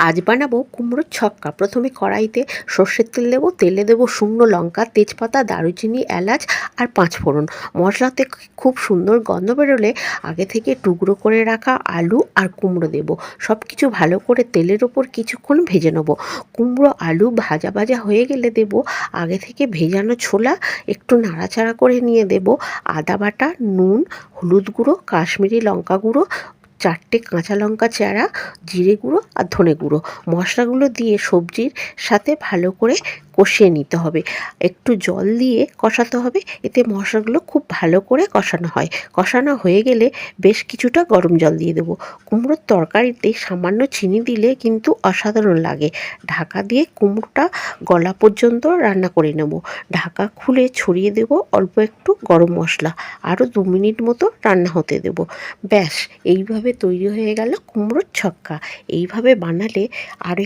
আজ বানাবো কুমড়োর ছক্কা। প্রথমে কড়াইতে সর্ষের তেল দেবো, তেলে দেবো শুকনো লঙ্কা, তেজপাতা, দারুচিনি, এলাচ আর পাঁচফোড়ন। মশলাতে খুব সুন্দর গন্ধ বেরোলে আগে থেকে টুকরো করে রাখা আলু আর কুমড়ো দেবো। সব কিছু ভালো করে তেলের ওপর কিছুক্ষণ ভেজে নেবো। কুমড়ো আলু ভাজা ভাজা হয়ে গেলে দেবো আগে থেকে ভেজানো ছোলা, একটু নাড়াচাড়া করে নিয়ে দেবো আদা বাটা, নুন, হলুদ গুঁড়ো, কাশ্মীরি লঙ্কা গুঁড়ো, 4টে কাঁচা লঙ্কা চেরা, জিরে গুঁড়ো আর ধনে গুঁড়ো। মশলাগুলো দিয়ে সবজির সাথে ভালো করে কষিয়ে নিতে হবে। একটু জল দিয়ে কষাতে হবে, এতে মশলাগুলো খুব ভালো করে কষানো হয়। কষানো হয়ে গেলে বেশ কিছুটা গরম জল দিয়ে দেবো। কুমড়োর তরকারিতে সামান্য চিনি দিলে কিন্তু অসাধারণ লাগে। ঢাকা দিয়ে কুমড়োটা গলা পর্যন্ত রান্না করে নেব। ঢাকা খুলে ছড়িয়ে দেব অল্প একটু গরম মশলা। আরও 2 মিনিট মতো রান্না হতে দেব। ব্যাস, এইভাবে তৈরি হয়ে গেল কুমড়োর ছক্কা। এইভাবে বানালে আরও